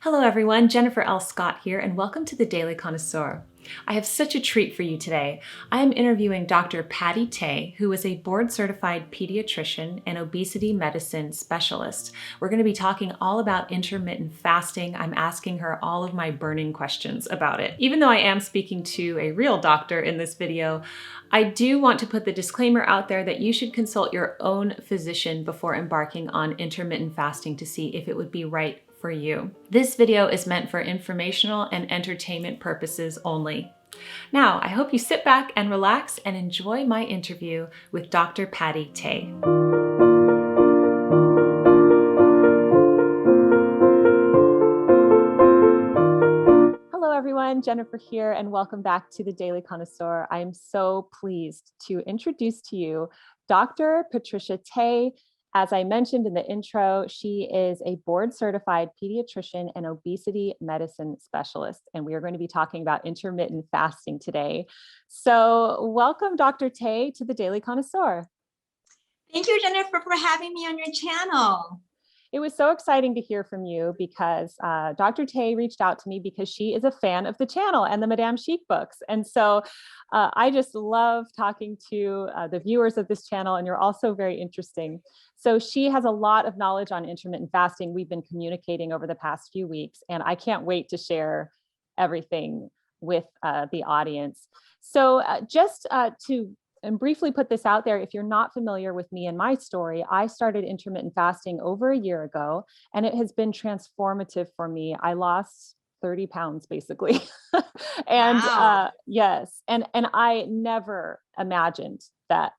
Hello everyone, Jennifer L. Scott here, and welcome to the Daily Connoisseur. I have such a treat for you today. I am interviewing Dr. Patty Tay, who is a board-certified pediatrician and obesity medicine specialist. We're going to be talking all about intermittent fasting. I'm asking her all of my burning questions about it. Even though I am speaking to a real doctor in this video, I do want to put the disclaimer out there that you should consult your own physician before embarking on intermittent fasting to see if it would be right for you. This video is meant for informational and entertainment purposes only. Now, I hope you sit back and relax and enjoy my interview with Dr. Patty Tay. Hello everyone, Jennifer here, and welcome back to the Daily Connoisseur. I am so pleased to introduce to you Dr. Patricia Tay. As I mentioned in the intro, she is a board-certified pediatrician and obesity medicine specialist, and we are going to be talking about intermittent fasting today. So welcome, Dr. Tay, to the Daily Connoisseur. Thank you, Jennifer, for having me on your channel. It was so exciting to hear from you because Dr. Tay reached out to me because she is a fan of the channel and the Madame Chic books. And so I just love talking to the viewers of this channel, and you're also very interesting. So she has a lot of knowledge on intermittent fasting. We've been communicating over the past few weeks, and I can't wait to share everything with the audience. So just to briefly put this out there, if you're not familiar with me and my story, I started intermittent fasting over a year ago, and it has been transformative for me. I lost 30 pounds basically. And Wow. yes, and I never imagined that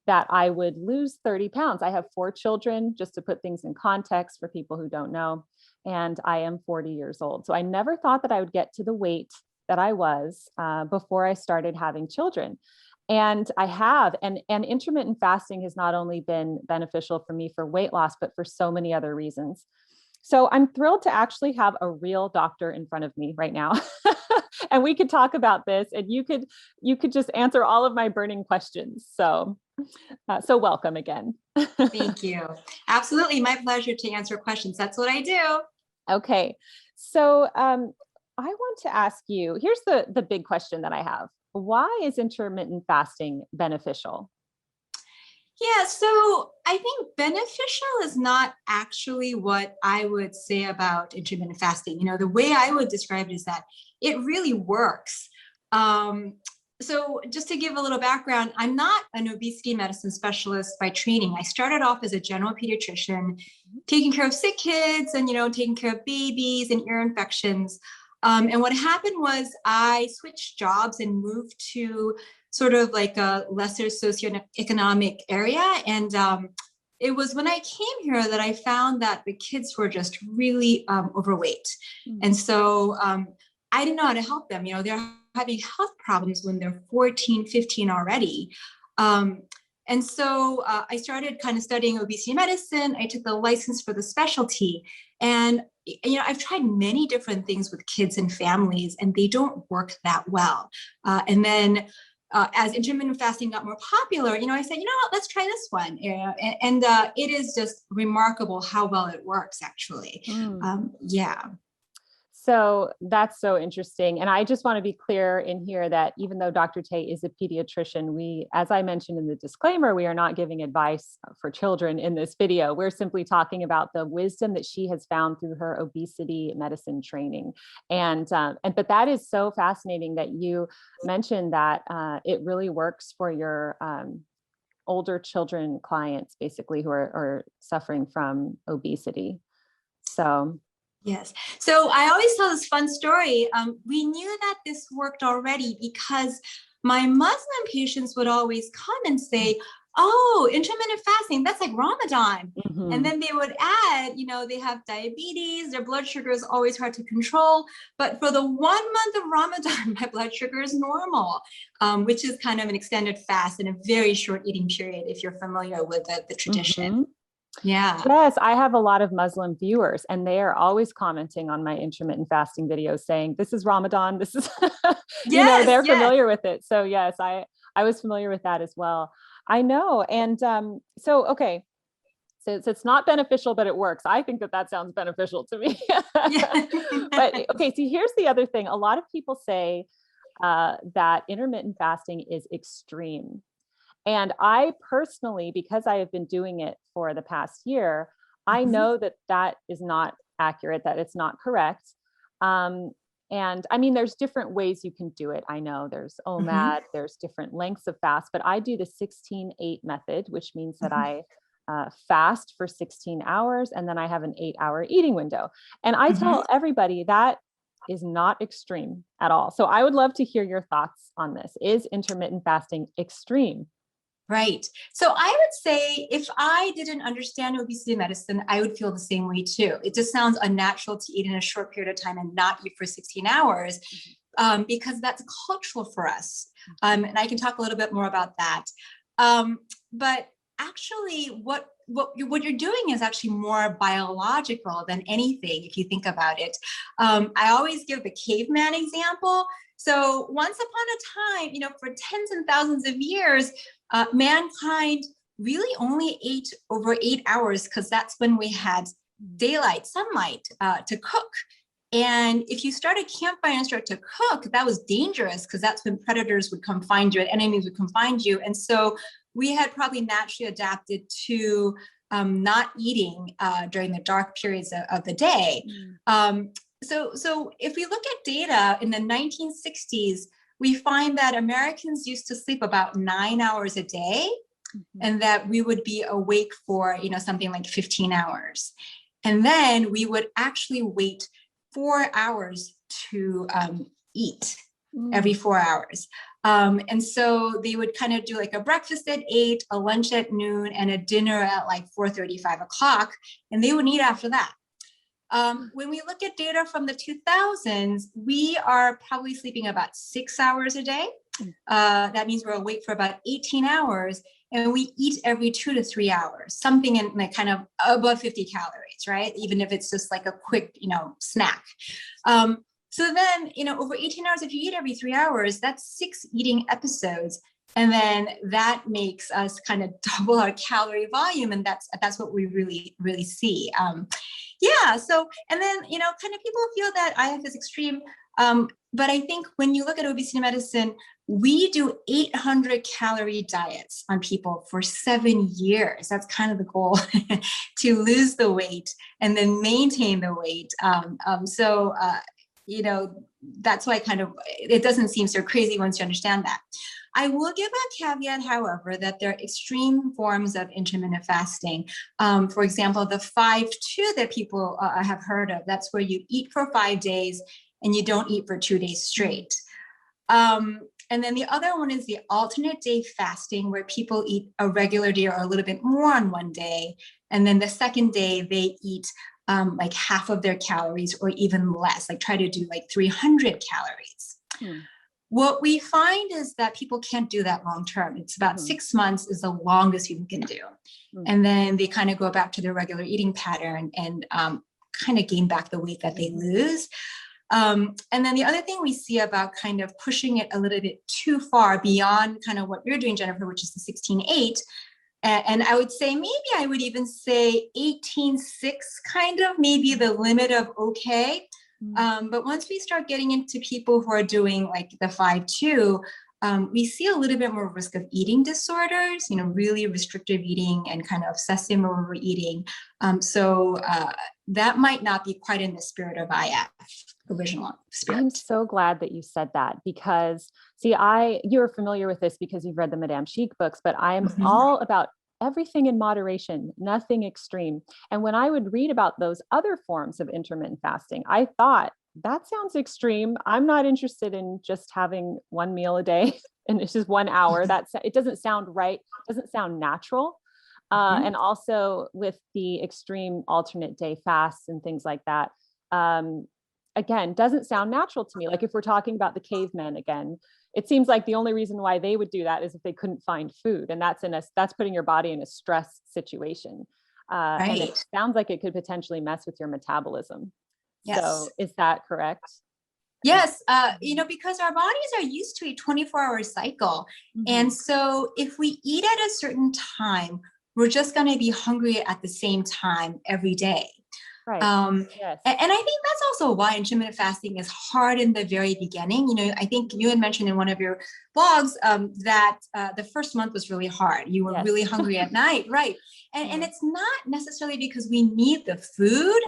I would lose 30 pounds. I have 4 children, just to put things in context for people who don't know, and I am 40 years old. So I never thought that I would get to the weight that I was before I started having children. And I have, and intermittent fasting has not only been beneficial for me for weight loss, but for so many other reasons. So I'm thrilled to actually have a real doctor in front of me right now. And we could talk about this, and you could just answer all of my burning questions. So welcome again. Thank you. Absolutely. My pleasure to answer questions. That's what I do. Okay. So I want to ask you, here's the big question that I have. Why is intermittent fasting beneficial? Yeah, so I think beneficial is not actually what I would say about intermittent fasting. The way I would describe it is that it really works. So just to give a little background, I'm not an obesity medicine specialist by training. I started off as a general pediatrician, taking care of sick kids and, taking care of babies and ear infections. And what happened was I switched jobs and moved to sort of like a lesser socioeconomic area. And it was when I came here that I found that the kids were just really overweight. And so I didn't know how to help them. They're having health problems when they're 14, 15 already. And so I started kind of studying obesity medicine. I took the license for the specialty. And, I've tried many different things with kids and families, and they don't work that well. And then as intermittent fasting got more popular, I said, what, let's try this one. And it is just remarkable how well it works, actually. Yeah. So that's so interesting. And I just want to be clear in here that even though Dr. Tay is a pediatrician, as I mentioned in the disclaimer, we are not giving advice for children in this video. We're simply talking about the wisdom that she has found through her obesity medicine training. But that is so fascinating that you mentioned that it really works for your older children clients, basically, who are suffering from obesity. So yes. So I always tell this fun story. We knew that this worked already because my Muslim patients would always come and say, oh, intermittent fasting, that's like Ramadan. mm-hmm. And then they would add, they have diabetes, their blood sugar is always hard to control. But for the 1 month of Ramadan, my blood sugar is normal, which is kind of an extended fast and a very short eating period if you're familiar with the tradition. Mm-hmm. Yeah. Yes, I have a lot of Muslim viewers, and they are always commenting on my intermittent fasting videos saying, this is Ramadan. This is, Yes, they're yes. familiar with it. So yes, I was familiar with that as well. I know. And so it's not beneficial, but it works. I think that sounds beneficial to me. Yeah, But okay, see, here's the other thing. A lot of people say that intermittent fasting is extreme. And I personally, because I have been doing it for the past year, I know that that is not accurate, that it's not correct. And I mean, there's different ways you can do it. I know there's OMAD, there's different lengths of fast, but I do the 16-8 method, which means that I fast for 16 hours and then I have an 8-hour eating window. And I tell everybody that is not extreme at all. So I would love to hear your thoughts on this. Is intermittent fasting extreme? Right. So I would say if I didn't understand obesity medicine, I would feel the same way too. It just sounds unnatural to eat in a short period of time and not eat for 16 hours because that's cultural for us. And I can talk a little bit more about that. But actually what you're doing is actually more biological than anything, if you think about it. I always give the caveman example. So once upon a time, for tens and thousands of years, mankind really only ate over 8 hours because that's when we had daylight, sunlight to cook. And if you start a campfire and start to cook, that was dangerous because that's when predators would come find you and enemies would come find you. And so we had probably naturally adapted to not eating during the dark periods of the day. So if we look at data in the 1960s, we find that Americans used to sleep about 9 hours a day and that we would be awake for, something like 15 hours. And then we would actually wait 4 hours to eat every 4 hours. And so they would kind of do like a breakfast at 8, a lunch at noon, and a dinner at like 4:30, 5 o'clock, and they would eat after that. When we look at data from the 2000s, we are probably sleeping about 6 hours a day. That means we're awake for about 18 hours, and we eat every 2 to 3 hours, something in like kind of above 50 calories, right? Even if it's just like a quick, snack. So then, over 18 hours, if you eat every 3 hours, that's 6 eating episodes. And then that makes us kind of double our calorie volume. And that's what we really, really see. So, and then, kind of people feel that IF is extreme. But I think when you look at obesity medicine, we do 800 calorie diets on people for 7 years. That's kind of the goal to lose the weight and then maintain the weight. That's why it doesn't seem so crazy once you understand that. I will give a caveat, however, that there are extreme forms of intermittent fasting. For example, the 5-2 that people have heard of, that's where you eat for 5 days and you don't eat for 2 days straight. And then the other one is the alternate day fasting, where people eat a regular day or a little bit more on one day. And then the second day they eat like half of their calories or even less, like try to do like 300 calories. What we find is that people can't do that long term. It's about 6 months is the longest you can do. And then they kind of go back to their regular eating pattern and kind of gain back the weight that they lose. And then the other thing we see about kind of pushing it a little bit too far beyond kind of what you're doing, Jennifer, which is the 16-8. And I would say, maybe I would even say 18-6 kind of, maybe the limit of okay. But once we start getting into people who are doing like the 5-2, we see a little bit more risk of eating disorders, really restrictive eating and kind of obsessive overeating. So that might not be quite in the spirit of IF, original spirit. I'm so glad that you said that, because see, you're familiar with this because you've read the Madame Chic books, but I'm all about everything in moderation, nothing extreme. And when I would read about those other forms of intermittent fasting, I thought, that sounds extreme. I'm not interested in just having one meal a day and it's just 1 hour. It doesn't sound right. It doesn't sound natural. And also with the extreme alternate day fasts and things like that, again, doesn't sound natural to me. Like if we're talking about the cavemen again, it seems like the only reason why they would do that is if they couldn't find food. And that's putting your body in a stress situation. Right. And it sounds like it could potentially mess with your metabolism. Yes. So is that correct? Yes. Because our bodies are used to a 24-hour cycle. And so if we eat at a certain time, we're just going to be hungry at the same time every day. Right. Yes. And I think that's also why intermittent fasting is hard in the very beginning. I think you had mentioned in one of your blogs that the first month was really hard. You were really hungry at night, right? And it's not necessarily because we need the food.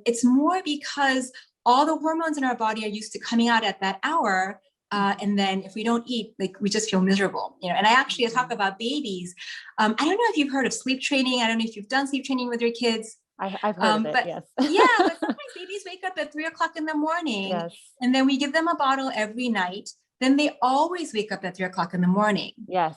It's more because all the hormones in our body are used to coming out at that hour. And then if we don't eat, like we just feel miserable, and I talk about babies. I don't know if you've heard of sleep training. I don't know if you've done sleep training with your kids. I've heard of it, yes. But sometimes babies wake up at 3:00 in the morning, and then we give them a bottle every night. Then they always wake up at 3:00 in the morning. Yes.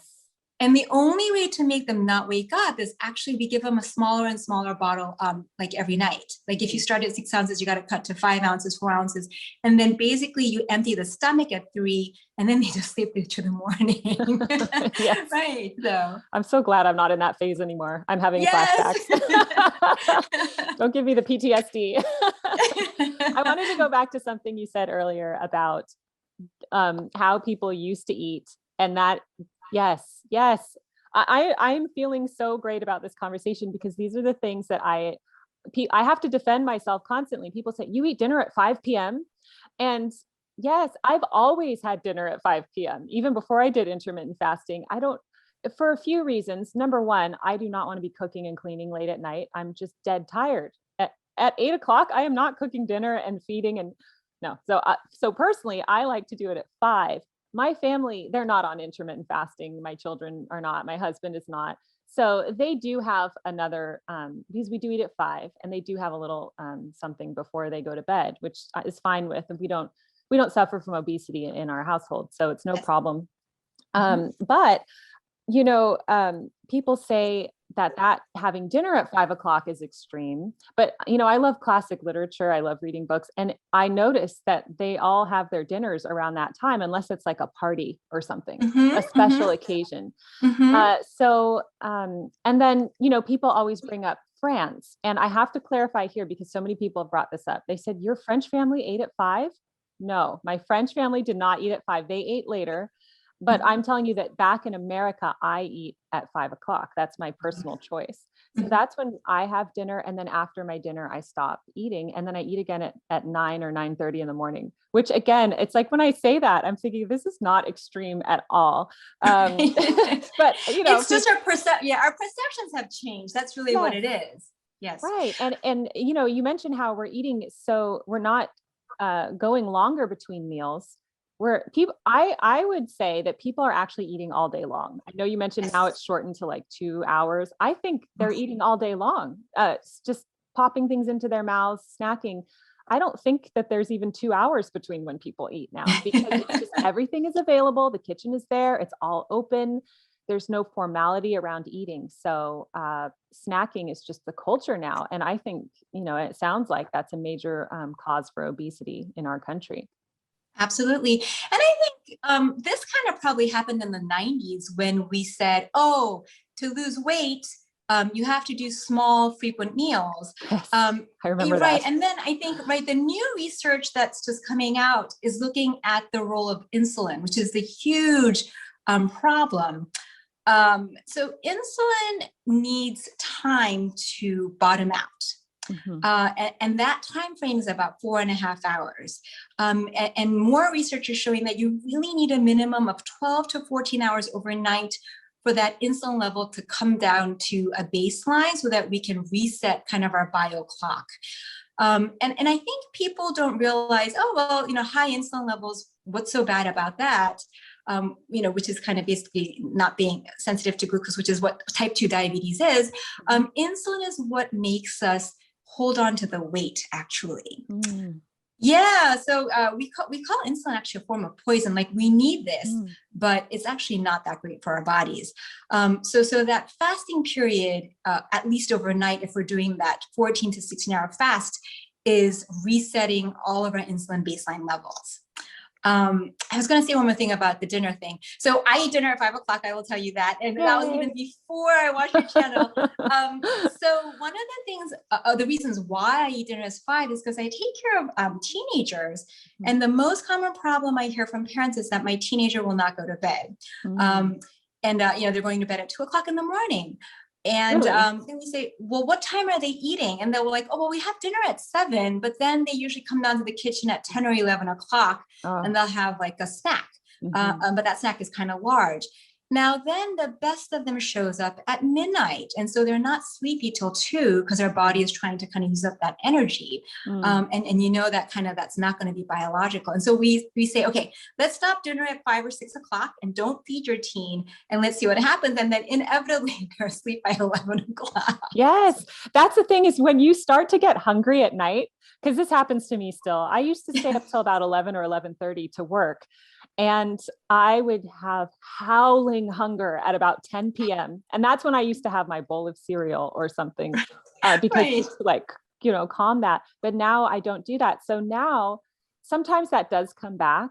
And the only way to make them not wake up is actually we give them a smaller and smaller bottle, like every night. Like if you start at 6 ounces, you got to cut to 5 ounces, 4 ounces. And then basically you empty the stomach at 3, and then they just sleep through the morning. Yes. Right. So I'm so glad I'm not in that phase anymore. I'm having flashbacks. Don't give me the PTSD. I wanted to go back to something you said earlier about how people used to eat, and that, yes. I'm feeling so great about this conversation because these are the things that I have to defend myself constantly. People say, you eat dinner at 5 p.m. And yes, I've always had dinner at 5 p.m. Even before I did intermittent fasting. For a few reasons. Number one, I do not want to be cooking and cleaning late at night. I'm just dead tired. At 8 o'clock, I am not cooking dinner and feeding, and no. So personally, I like to do it at 5. My family, they're not on intermittent fasting. My children are not. My husband is not. So they do have another, because we do eat at 5, and they do have a little something before they go to bed, which is fine with. And we don't suffer from obesity in our household, so it's no problem. But people say that having dinner at 5 o'clock is extreme, but I love classic literature. I love reading books, and I noticed that they all have their dinners around that time, unless it's like a party or something, a special occasion. And then, people always bring up France, and I have to clarify here because so many people have brought this up. They said, your French family ate at 5? No, my French family did not eat at 5. They ate later. But I'm telling you that back in America, I eat at 5 o'clock. That's my personal choice. So that's when I have dinner. And then after my dinner, I stop eating. And then I eat again at 9 or 9:30 in the morning, which again, it's like when I say that, I'm thinking this is not extreme at all. But, it's just our perceptions have changed. That's really what it is. Yes. Right. And you mentioned how we're eating. So we're not going longer between meals. Where people, I would say that people are actually eating all day long. I know you mentioned now it's shortened to like 2 hours. I think they're eating all day long, just popping things into their mouths, snacking. I don't think that there's even 2 hours between when people eat now, because it's just everything is available. The kitchen is there. It's all open. There's no formality around eating. So snacking is just the culture now. And I think, it sounds like that's a major cause for obesity in our country. Absolutely. And I think this kind of probably happened in the 90s when we said, to lose weight, you have to do small, frequent meals. Yes, I remember that. Right. And then I think, the new research that's just coming out is looking at the role of insulin, which is the huge problem. So insulin needs time to bottom out. And that time frame is about 4.5 hours. And more research is showing that you really need a minimum of 12 to 14 hours overnight for that insulin level to come down to a baseline so that we can reset kind of our bio clock. And I think people don't realize, high insulin levels, what's so bad about that? Which is kind of basically not being sensitive to glucose, which is what type 2 diabetes is. Insulin is what makes us hold on to the weight, actually. Yeah. So we call insulin actually a form of poison. Like we need this, but it's actually not that great for our bodies. So that fasting period, at least overnight, if we're doing that 14 to 16-hour fast, is resetting all of our insulin baseline levels. I was going to say one more thing about the dinner thing. So I eat dinner at 5 o'clock. I will tell you that. And that was even before I watched your channel. So one of the things, the reasons why I eat dinner at 5 is because I take care of teenagers. And the most common problem I hear from parents is that my teenager will not go to bed. And they're going to bed at 2 o'clock in the morning. And Really? then we say, well, what time are they eating? And they're like, oh, well, we have dinner at 7, but then they usually come down to the kitchen at 10 or 11 o'clock Oh. and they'll have like a snack. Mhm. But that snack is kind of large. Now, then the best of them shows up at midnight. And so they're not sleepy till 2 because their body is trying to kind of use up that energy. Mm. And you know that kind of that's not going to be biological. And so we say, okay, let's stop dinner at 5 or 6 o'clock and don't feed your teen and let's see what happens. And then inevitably they're asleep by 11 o'clock. Yes. That's the thing, is when you start to get hungry at night, because this happens to me still. I used to stay up till about 11 or 11:30 to work. And I would have howling hunger at about 10 p.m. And that's when I used to have my bowl of cereal or something, because Right. just to like, calm that. But now I don't do that. So now sometimes that does come back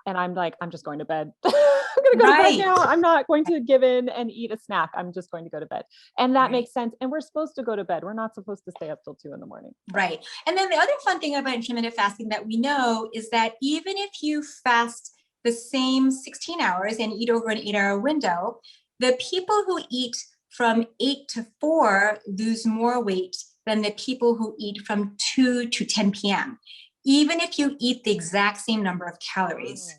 and I'm like, I'm just going to bed. I'm going to go to bed Right. now. I'm not going to give in and eat a snack. I'm just going to go to bed. And that Right. makes sense. And we're supposed to go to bed. We're not supposed to stay up till 2 a.m. Right. And then the other fun thing about intermittent fasting that we know is that even if you fast the same 16 hours and eat over an 8-hour window, the people who eat from 8 to 4 lose more weight than the people who eat from 2 to 10 p.m., even if you eat the exact same number of calories.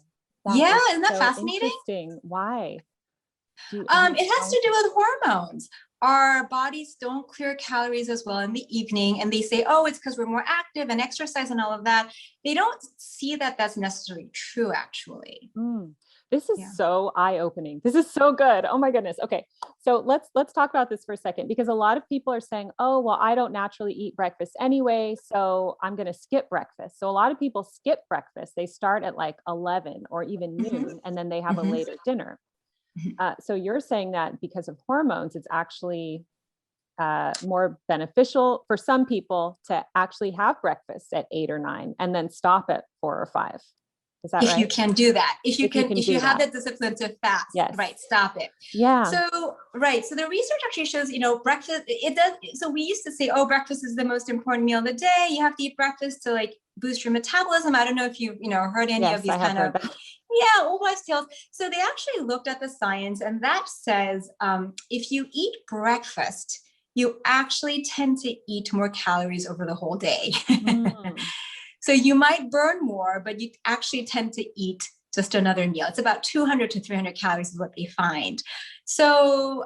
That Yeah, is isn't that so fascinating? interesting. Why? Any It has to do scientific- with hormones. Our bodies don't clear calories as well in the evening. And they say, oh, it's because we're more active and exercise and all of that. They don't see that that's necessarily true, actually. Mm. This is Yeah. so eye-opening. This is so good. Oh my goodness. Okay. So let's talk about this for a second, because a lot of people are saying, oh, well, I don't naturally eat breakfast anyway, so I'm going to skip breakfast. So a lot of people skip breakfast. They start at like 11 or even Mhm. noon, and then they have a Mhm. later dinner. Mhm. So you're saying that because of hormones, it's actually more beneficial for some people to actually have breakfast at 8 or 9 and then stop at 4 or 5. Is that If you right? can do that, If you can if you do have that. that discipline to fast, Yes. right, stop it. Yeah. So, right. So the research actually shows, breakfast, it does. So we used to say, oh, breakfast is the most important meal of the day. You have to eat breakfast to like boost your metabolism. I don't know if you've, heard any of Yes, these I have kind heard of, that. yeah, old wives' tales. So they actually looked at the science and that says if you eat breakfast, you actually tend to eat more calories over the whole day. Mm. So you might burn more, but you actually tend to eat just another meal. It's about 200 to 300 calories is what they find. So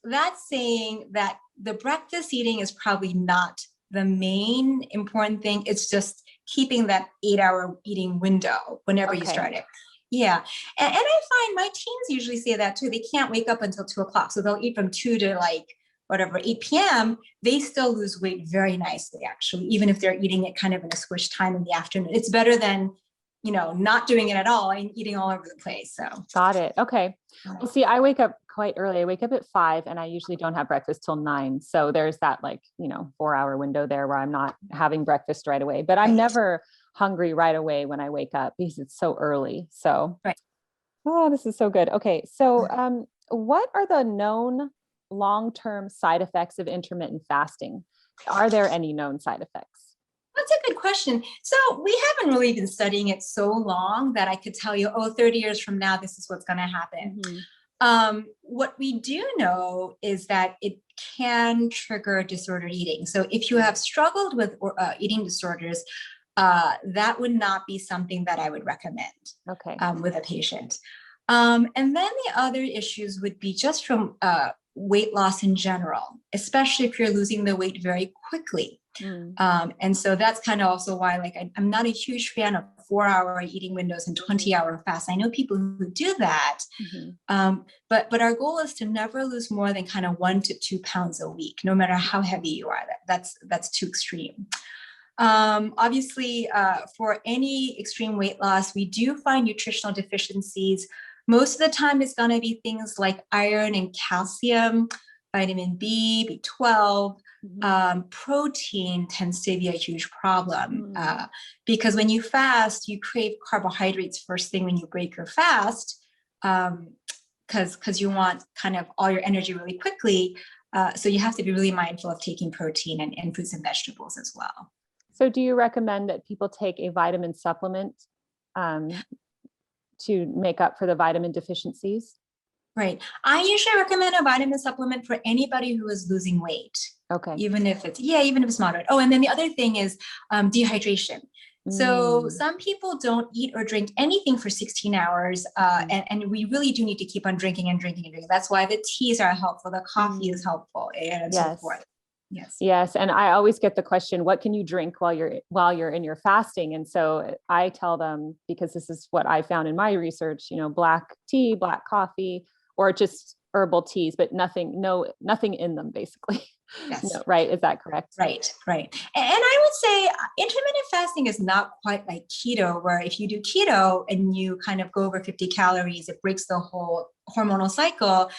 that's saying that the breakfast eating is probably not the main important thing. It's just keeping that 8-hour eating window whenever you Okay. start it. Yeah. And I find my teens usually say that too. They can't wake up until 2 o'clock. So they'll eat from 2 to like whatever, 8 p.m., they still lose weight very nicely, actually, even if they're eating it kind of in a squish time in the afternoon. It's better than, not doing it at all and eating all over the place. So Got it. Okay. Well, see, I wake up quite early. I wake up at 5 and I usually don't have breakfast till 9. So there's that 4-hour window there where I'm not having breakfast right away, but I'm right. never hungry right away when I wake up because it's so early. So, Right. oh, this is so good. Okay. So, what are the known long-term side effects of intermittent fasting? Are there any known side effects? That's a good question. So we haven't really been studying it so long that I could tell you, 30 years from now, this is what's going to happen. Mm-hmm. What we do know is that it can trigger disordered eating. So if you have struggled with eating disorders, that would not be something that I would recommend Okay. With a patient. And then the other issues would be just from weight loss in general, especially if you're losing the weight very quickly. Mm. And so that's kind of also why, like, I'm not a huge fan of 4-hour eating windows and 20-hour fasts. I know people who do that, but our goal is to never lose more than kind of 1 to 2 pounds a week, no matter how heavy you are. That's too extreme. Obviously, for any extreme weight loss, we do find nutritional deficiencies. Most of the time, it's going to be things like iron and calcium, vitamin B, B12. Protein tends to be a huge problem because when you fast, you crave carbohydrates first thing when you break your fast because you want kind of all your energy really quickly. So you have to be really mindful of taking protein and fruits and vegetables as well. So do you recommend that people take a vitamin supplement to make up for the vitamin deficiencies? Right. I usually recommend a vitamin supplement for anybody who is losing weight. Okay. Even if it's moderate. Oh, and then the other thing is dehydration. So some people don't eat or drink anything for 16 hours. And we really do need to keep on drinking and drinking and drinking. That's why the teas are helpful. The coffee is helpful, and so forth. Yes. Yes. And I always get the question, what can you drink while you're in your fasting? And so I tell them, because this is what I found in my research, black tea, black coffee, or just herbal teas, but nothing in them basically. Yes. No, right. Is that correct? Right. And I would say intermittent fasting is not quite like keto, where if you do keto and you kind of go over 50 calories, it breaks the whole hormonal cycle.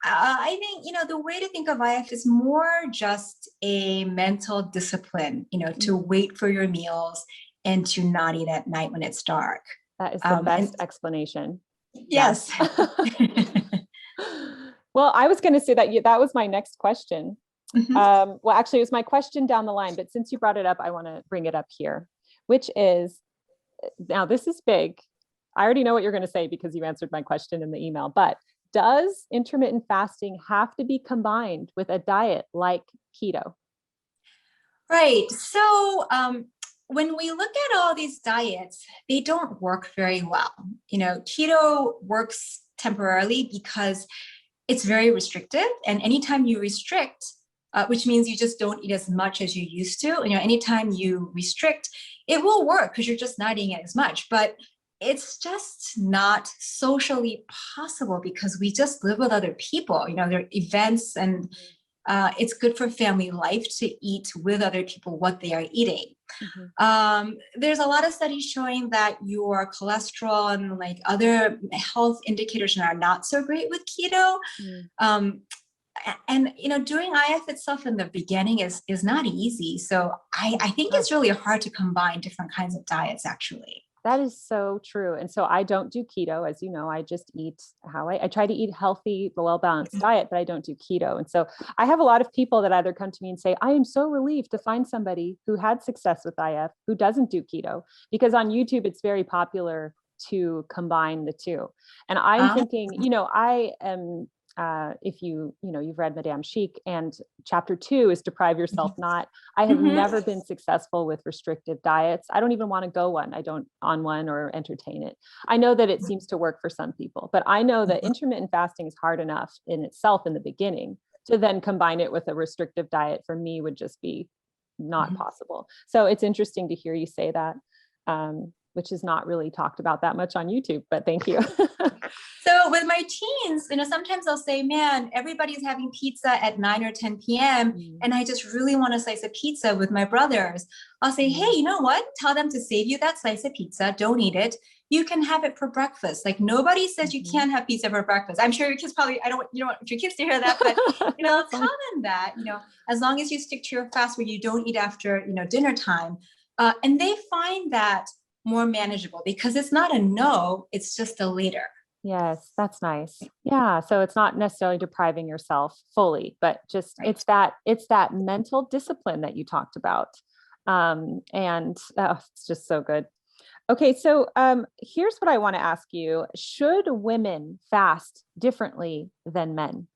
I think, the way to think of IF is more just a mental discipline, to wait for your meals and to not eat at night when it's dark. That is the best explanation. Yes. Well, I was going to say that was my next question. Well, actually, it was my question down the line, but since you brought it up, I want to bring it up here, which is, now this is big. I already know what you're going to say because you answered my question in the email, but does intermittent fasting have to be combined with a diet like keto? Right. So when we look at all these diets, they don't work very well. Keto works temporarily because it's very restrictive. And anytime you restrict, which means you just don't eat as much as you used to, anytime you restrict, it will work because you're just not eating as much. But it's just not socially possible because we just live with other people. There are events, and it's good for family life to eat with other people what they are eating. There's a lot of studies showing that your cholesterol and like other health indicators are not so great with keto. And doing IF itself in the beginning is not easy. So I think it's really hard to combine different kinds of diets, actually. That is so true. And so I don't do keto, as you know. I just eat how I try to eat healthy, well-balanced diet, but I don't do keto. And so I have a lot of people that either come to me and say, I am so relieved to find somebody who had success with IF who doesn't do keto, because on YouTube, it's very popular to combine the two. And I'm thinking, I am, if you've read Madame Chic, and chapter 2 is deprive yourself not. I have never been successful with restrictive diets. I don't even want to go on one or entertain it. I know that it seems to work for some people, but I know that intermittent fasting is hard enough in itself in the beginning. To then combine it with a restrictive diet for me would just be not possible. So it's interesting to hear you say that, which is not really talked about that much on YouTube, but thank you. So with my teens, sometimes I'll say, man, everybody's having pizza at 9 or 10 p.m. And I just really want a slice of pizza with my brothers. I'll say, hey, you know what? Tell them to save you that slice of pizza. Don't eat it. You can have it for breakfast. Like, nobody says you can't have pizza for breakfast. I'm sure your kids probably, you don't want your kids to hear that, but I'll tell them that, as long as you stick to your fast where you don't eat after, dinner time. And they find that more manageable because it's not a no, it's just a later. Yes, that's nice. Yeah. So it's not necessarily depriving yourself fully, but just it's that mental discipline that you talked about. And it's just so good. Okay. So here's what I want to ask you. Should women fast differently than men?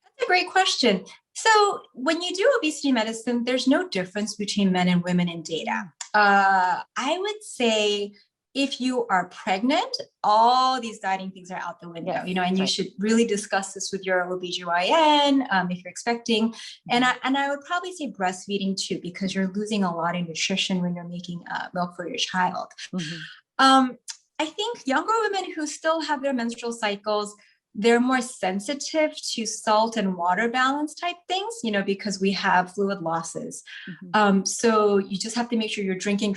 That's a great question. So when you do obesity medicine, there's no difference between men and women in data. I would say if you are pregnant, all these dieting things are out the window, and you should really discuss this with your OBGYN if you're expecting. And I would probably say breastfeeding too, because you're losing a lot of nutrition when you're making milk for your child. I think younger women who still have their menstrual cycles, they're more sensitive to salt and water balance type things, because we have fluid losses. So you just have to make sure you're drinking.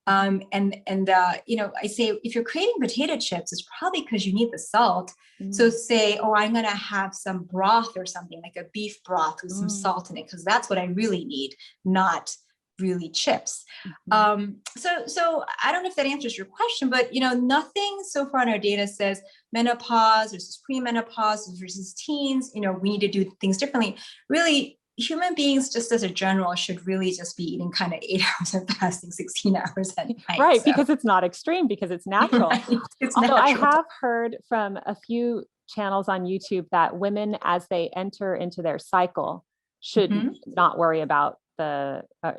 I say, if you're craving potato chips, it's probably because you need the salt. So say, I'm going to have some broth or something like a beef broth with some salt in it, because that's what I really need, not really chips. So I don't know if that answers your question, but nothing so far in our data says menopause versus premenopause versus teens, we need to do things differently. Really, human beings, just as a general, should really just be eating kind of 8 hours of fasting, 16 hours at night. Right. So. Because it's not extreme, because it's natural. Right. It's Although natural. I have heard from a few channels on YouTube that women, as they enter into their cycle, should not worry about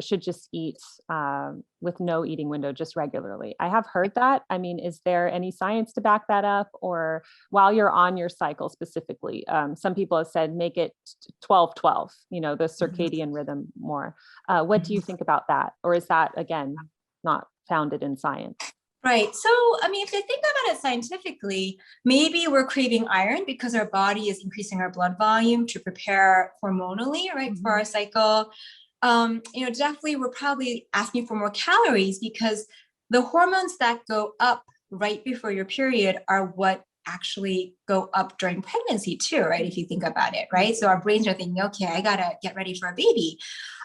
should just eat with no eating window, just regularly. I have heard that. I mean, is there any science to back that up? Or while you're on your cycle specifically, some people have said, make it 12-12, the circadian rhythm more. What do you think about that? Or is that, again, not founded in science? Right. So, I mean, if you think about it scientifically, maybe we're craving iron because our body is increasing our blood volume to prepare hormonally, right, for our cycle. Definitely we're probably asking for more calories because the hormones that go up right before your period are what actually go up during pregnancy too, right? If you think about it, right? So our brains are thinking, okay, I gotta get ready for a baby.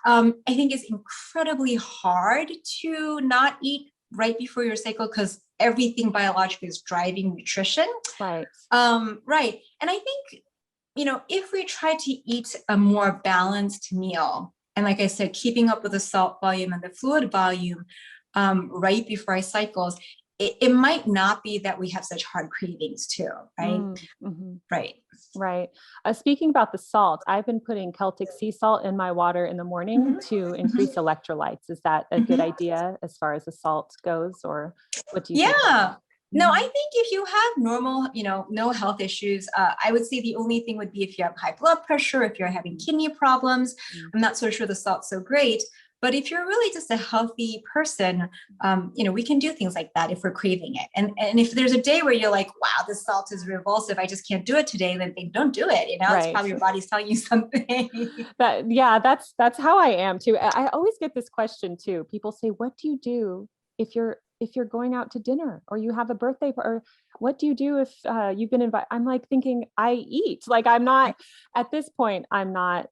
I think it's incredibly hard to not eat right before your cycle because everything biologically is driving nutrition. Right. Right. And I think, if we try to eat a more balanced meal, and like I said, keeping up with the salt volume and the fluid volume right before our cycles, it might not be that we have such hard cravings too, right? Right. Right. Speaking about the salt, I've been putting Celtic sea salt in my water in the morning to increase electrolytes. Is that a good idea as far as the salt goes, or what do you think? Yeah. No, I think if you have normal, no health issues, I would say the only thing would be if you have high blood pressure, if you're having kidney problems. I'm not so sure the salt's so great. But if you're really just a healthy person, we can do things like that if we're craving it. And if there's a day where you're like, wow, this salt is revulsive, I just can't do it today, then don't do it. It's probably your body's telling you something. That's how I am too. I always get this question too. People say, what do you do if you're going out to dinner or you have a birthday, or what do you do if you've been invited? I'm like thinking, I eat. Like, I'm not at this point, I'm not,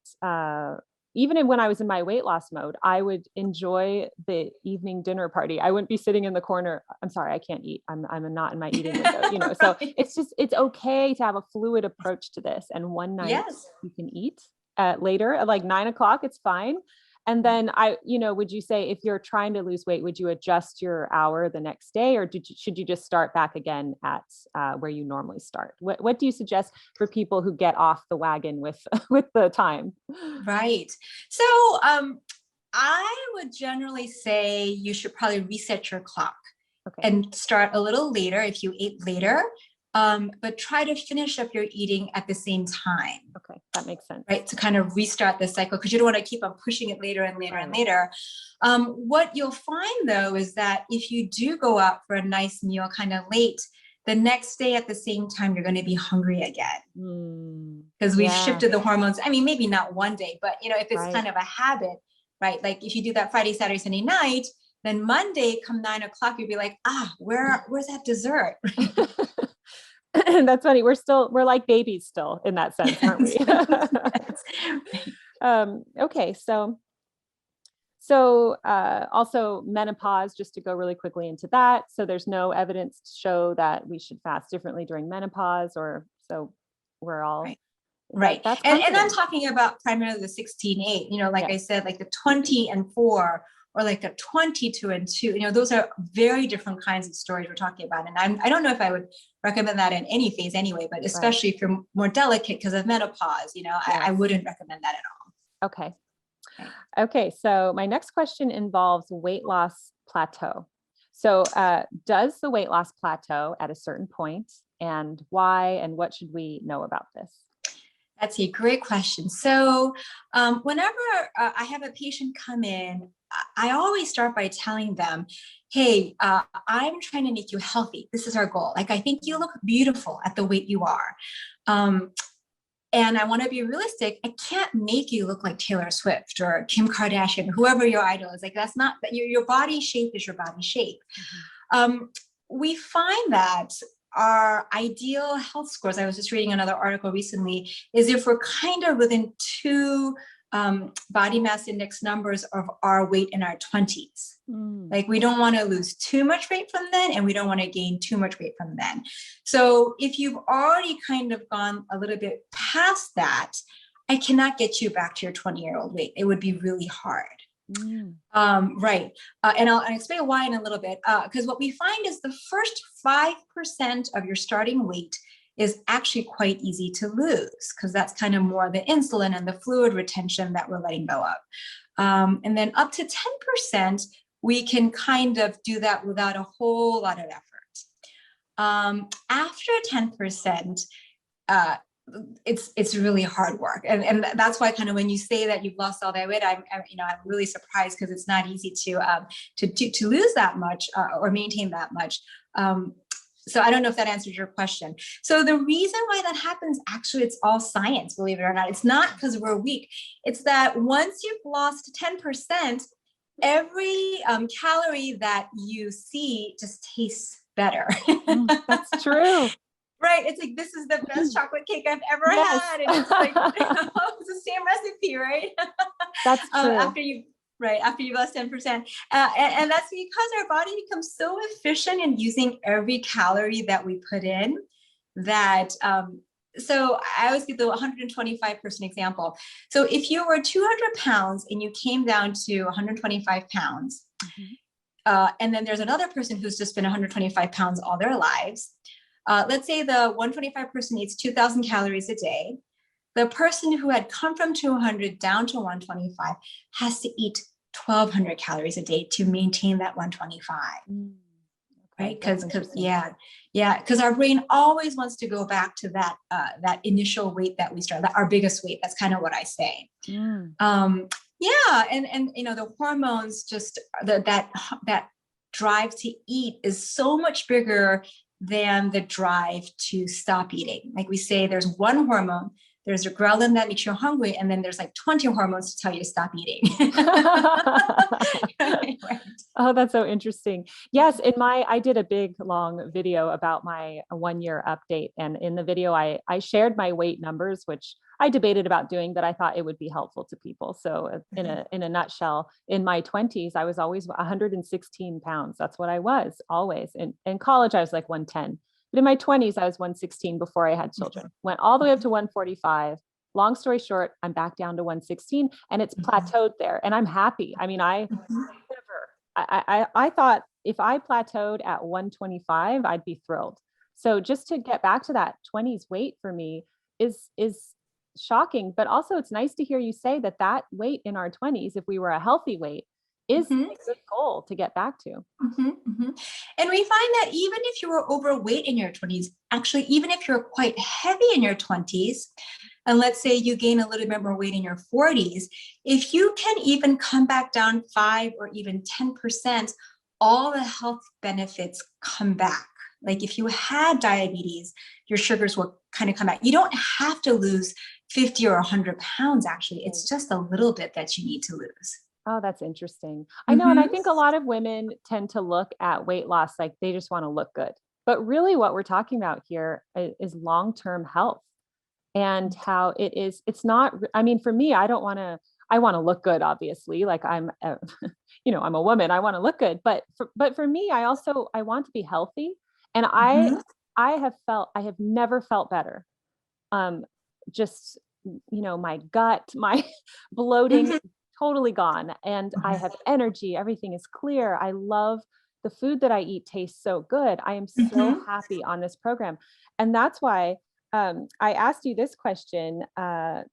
even when I was in my weight loss mode, I would enjoy the evening dinner party. I wouldn't be sitting in the corner. I'm sorry, I can't eat. I'm not in my eating window, So it's okay to have a fluid approach to this. And one night you can eat later at like 9:00, it's fine. And then would you say if you're trying to lose weight, would you adjust your hour the next day, or should you just start back again at where you normally start? What do you suggest for people who get off the wagon with the time? Right. So I would generally say you should probably reset your clock and start a little later if you ate later. But try to finish up your eating at the same time. Okay, that makes sense. Right, to kind of restart the cycle, because you don't want to keep on pushing it later and later and later. What you'll find though is that if you do go out for a nice meal kind of late, the next day at the same time, you're going to be hungry again. Because we've shifted the hormones. I mean, maybe not one day, but if it's kind of a habit, right? Like if you do that Friday, Saturday, Sunday night, then Monday come 9:00, you'll be like, where's that dessert? That's funny. We're like babies still in that sense, aren't we? Okay. So also menopause, just to go really quickly into that. So there's no evidence to show that we should fast differently during menopause, so we're all right. And I'm talking about primarily the 16-8, like I said, like the 20-4, or like a 22-2, those are very different kinds of stories we're talking about. And I don't know if I would recommend that in any phase anyway, but especially if you're more delicate because of menopause, I wouldn't recommend that at all. Okay. So my next question involves weight loss plateau. So does the weight loss plateau at a certain point, and why, and what should we know about this? That's a great question. So whenever I have a patient come in, I always start by telling them, hey, I'm trying to make you healthy. This is our goal. Like, I think you look beautiful at the weight you are. And I want to be realistic. I can't make you look like Taylor Swift or Kim Kardashian, whoever your idol is. Like, that's not, your body shape is your body shape. We find that our ideal health scores, I was just reading another article recently, is if we're kind of within 2 body mass index numbers of our weight in our 20s. Like, we don't want to lose too much weight from then, and we don't want to gain too much weight from then. So if you've already kind of gone a little bit past that, I cannot get you back to your 20-year-old weight. It would be really hard. Mm. Right. And I'll explain why in a little bit, because what we find is the first 5% of your starting weight is actually quite easy to lose, because that's kind of more the insulin and the fluid retention that we're letting go of. And then up to 10%, we can kind of do that without a whole lot of effort. After 10%, it's really hard work. And that's why kind of when you say that you've lost all that weight, I'm really surprised, because it's not easy to lose that much or maintain that much. So I don't know if that answers your question. So the reason why that happens, actually, it's all science, believe it or not. It's not because we're weak. It's that once you've lost 10%, every calorie that you see just tastes better. That's true. Right. It's like, this is the best chocolate cake I've ever had. And it's like, it's the same recipe, right? That's true. After you've lost 10%. And that's because our body becomes so efficient in using every calorie that we put in that, so I always give the 125-person example. So if you were 200 pounds and you came down to 125 pounds, and then there's another person who's just been 125 pounds all their lives. Let's say the 125 person eats 2,000 calories a day. The person who had come from 200 down to 125 has to eat 1,200 calories a day to maintain that 125. Right? Because our brain always wants to go back to that initial weight that we started, our biggest weight. That's kind of what I say. And the hormones, just that drive to eat is so much bigger than the drive to stop eating. Like we say, there's one hormone, there's a ghrelin that makes you hungry, and then there's like 20 hormones to tell you to stop eating. Right. Oh, that's so interesting. Yes. I did a big, long video about my 1-year update. And in the video, I shared my weight numbers, which I debated about doing, but I thought it would be helpful to people. So in a nutshell, in my 20s, I was always 116 pounds. That's what I was always. In college, I was like 110. But in my 20s, I was 116 before I had children. Went all the way up to 145. Long story short, I'm back down to 116, and it's plateaued there. And I'm happy. I mean, I thought if I plateaued at 125, I'd be thrilled. So just to get back to that 20s weight for me is shocking, but also it's nice to hear you say that weight in our 20s, if we were a healthy weight, is a good goal to get back to. And we find that even if you were overweight in your 20s, actually, even if you're quite heavy in your 20s, and let's say you gain a little bit more weight in your 40s, if you can even come back down 5 or even 10%, all the health benefits come back. Like if you had diabetes, your sugars will kind of come back. You don't have to lose 50 or 100 pounds, actually. It's just a little bit that you need to lose. Oh, that's interesting. I know. And I think a lot of women tend to look at weight loss like they just want to look good. But really what we're talking about here is long-term health, and how it's not, I mean, for me, I want to look good, obviously. Like I'm a woman, I want to look good, but for me, I want to be healthy. And I have never felt better. My gut, my bloating, totally gone. And I have energy. Everything is clear. I love the food that I eat tastes so good. I am so happy on this program. And that's why I asked you this question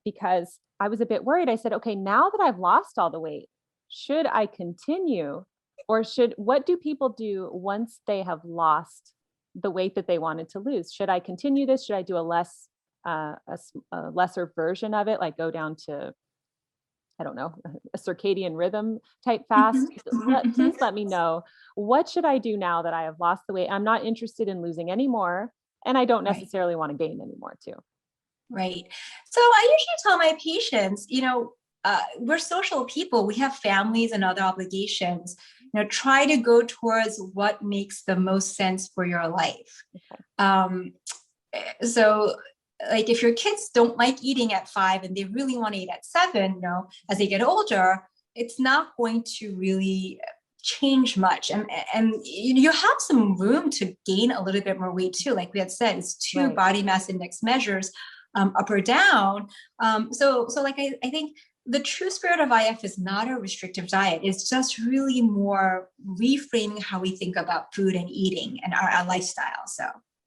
because I was a bit worried. I said, okay, now that I've lost all the weight, should I continue, or what do people do once they have lost the weight that they wanted to lose? Should I continue this? Should I do a lesser version of it? Like go down to, I don't know, a circadian rhythm type fast? Please let me know. What should I do now that I have lost the weight? I'm not interested in losing anymore. And I don't necessarily want to gain anymore too. Right. So I usually tell my patients, we're social people. We have families and other obligations. Try to go towards what makes the most sense for your life. Okay. So like if your kids don't like eating at 5 and they really want to eat at 7, as they get older, it's not going to really change much. And you have some room to gain a little bit more weight too. Like we had said, it's 2 body mass index measures. up or down. So like I think the true spirit of IF is not a restrictive diet. It's just really more reframing how we think about food and eating and our lifestyle. So.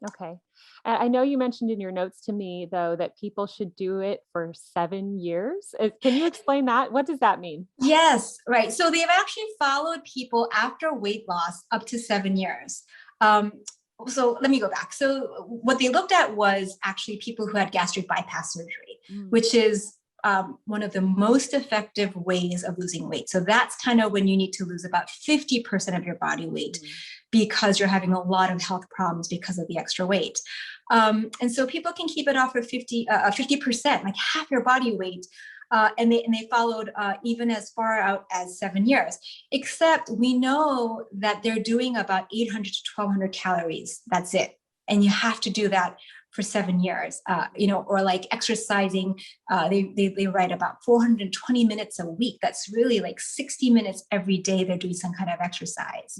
Okay. I know you mentioned in your notes to me, though, that people should do it for 7 years. Can you explain that? What does that mean? Yes, right. So they've actually followed people after weight loss up to 7 years. So let me go back. So what they looked at was actually people who had gastric bypass surgery, which is one of the most effective ways of losing weight. So that's kind of when you need to lose about 50% of your body weight because you're having a lot of health problems because of the extra weight. And so people can keep it off for 50%, like half your body weight. And they followed even as far out as 7 years, except we know that they're doing about 800 to 1200 calories. That's it. And you have to do that for 7 years, or like exercising, they write about 420 minutes a week. That's really like 60 minutes every day. They're doing some kind of exercise.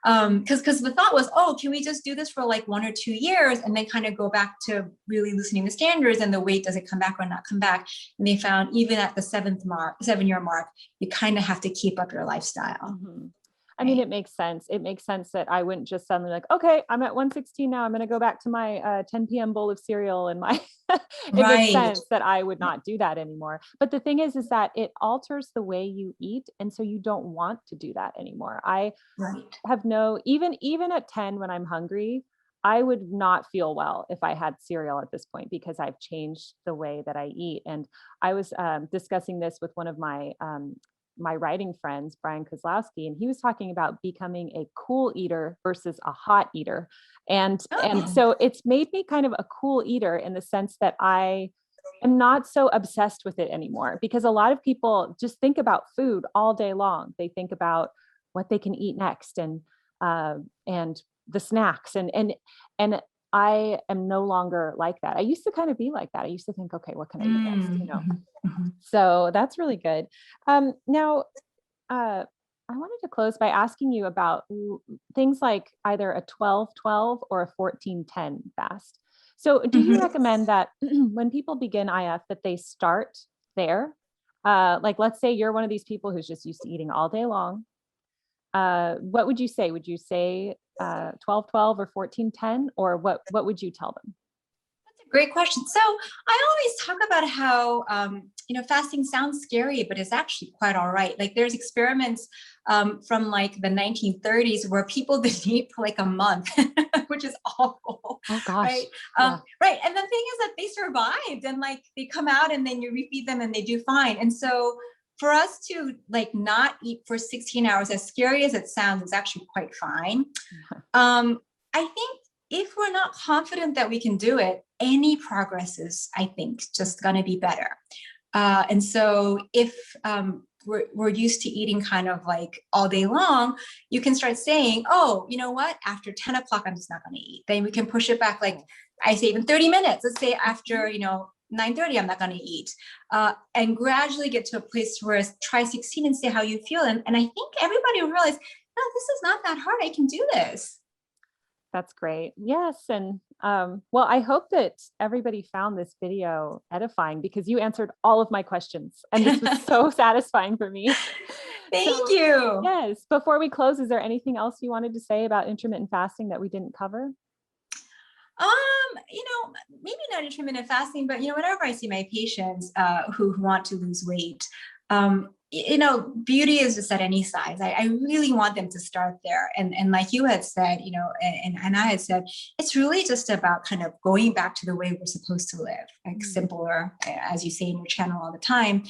Because the thought was, can we just do this for like 1 or 2 years and then kind of go back to really loosening the standards and the weight doesn't come back or not come back? And they found even at the 7-year mark, you kind of have to keep up your lifestyle. I mean, it makes sense. It makes sense that I wouldn't just suddenly like, okay, I'm at 116 now. I'm going to go back to my 10 p.m. bowl of cereal and my, it makes sense that I would not do that anymore. But the thing is that it alters the way you eat. And so you don't want to do that anymore. I have even at 10, when I'm hungry, I would not feel well if I had cereal at this point because I've changed the way that I eat. And I was discussing this with one of my writing friends, Brian Kozlowski, and he was talking about becoming a cool eater versus a hot eater. And so it's made me kind of a cool eater in the sense that I am not so obsessed with it anymore, because a lot of people just think about food all day long. They think about what they can eat next and the snacks and I am no longer like that. I used to kind of be like that. I used to think, okay, what can I eat next? So that's really good. Now, I wanted to close by asking you about things like either a 12-12 or a 14-10 fast. So do you recommend that when people begin IF that they start there? Like, let's say you're one of these people who's just used to eating all day long. What would you say? Would you say 12-12 or 14-10, or what would you tell them? That's a great question. So I always talk about how, fasting sounds scary, but it's actually quite all right. Like there's experiments from like the 1930s where people didn't eat for like a month, which is awful. Oh gosh. Right. Right. And the thing is that they survived and like they come out and then you refeed them and they do fine. And so for us to like not eat for 16 hours, as scary as it sounds, is actually quite fine. I think if we're not confident that we can do it, any progress is, I think, just going to be better. And so if we're used to eating kind of like all day long, you can start saying, oh, you know what, after 10 o'clock, I'm just not going to eat. Then we can push it back. Like I say, even 30 minutes, let's say after, 9:30, I'm not going to eat, and gradually get to a place where try 16 and see how you feel. And I think everybody will realize, no, this is not that hard. I can do this. That's great. Yes. And well, I hope that everybody found this video edifying, because you answered all of my questions and this was so satisfying for me. Thank you. Yes. Before we close, is there anything else you wanted to say about intermittent fasting that we didn't cover? Maybe not intermittent fasting, but whenever I see my patients who want to lose weight, beauty is just at any size. I really want them to start there. And like you had said, and I had said, it's really just about kind of going back to the way we're supposed to live, like simpler, as you say in your channel all the time,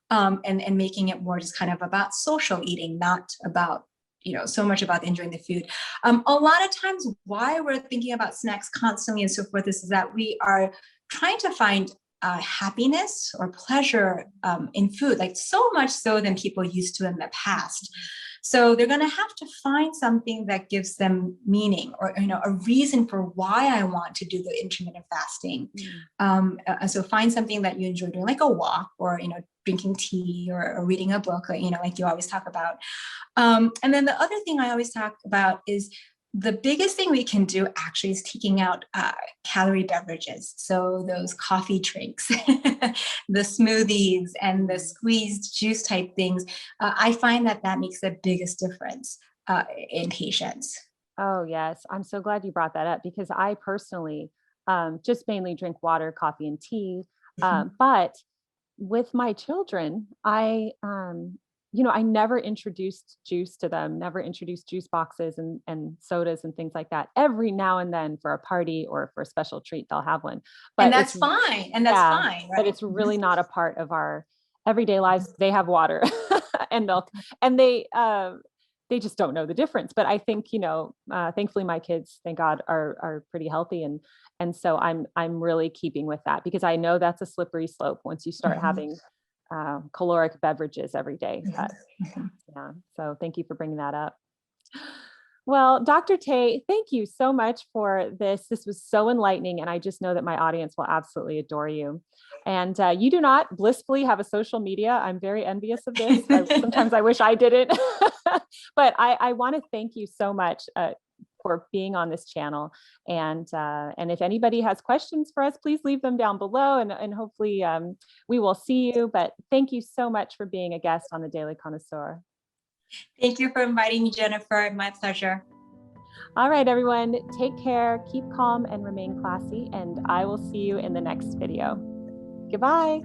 and making it more just kind of about social eating, not about so much about enjoying the food. A lot of times why we're thinking about snacks constantly and so forth is that we are trying to find happiness or pleasure in food, like so much so than people used to in the past. So they're going to have to find something that gives them meaning or, a reason for why I want to do the intermittent fasting. So find something that you enjoy doing, like a walk or, drinking tea or reading a book, like you always talk about. And then the other thing I always talk about is The biggest thing we can do actually is taking out calorie beverages. So those coffee drinks, the smoothies, and the squeezed juice type things. I find that that makes the biggest difference in patients. Oh, yes. I'm so glad you brought that up because I personally just mainly drink water, coffee, and tea. Mhm. But with my children, I never introduced juice to them, never introduced juice boxes and sodas and things like that. Every now and then for a party or for a special treat, they'll have one. And But that's fine. And that's yeah, fine, but right? it's really not a part of our everyday lives. They have water and milk, and they just don't know the difference. But I think, thankfully my kids, thank God, are pretty healthy. And so I'm really keeping with that because I know that's a slippery slope once you start Mhm. having caloric beverages every day. Mhm. Mhm. Yeah. So thank you for bringing that up. Well, Dr. Tay, thank you so much for this. This was so enlightening, and I just know that my audience will absolutely adore you. And you do not blissfully have a social media. I'm very envious of this. Sometimes I wish I didn't, but I want to thank you so much for being on this channel. And if anybody has questions for us, please leave them down below, and hopefully we will see you. But thank you so much for being a guest on the Daily Connoisseur. Thank you for inviting me, Jennifer. My pleasure. All right, everyone, take care, keep calm, and remain classy. And I will see you in the next video. Goodbye.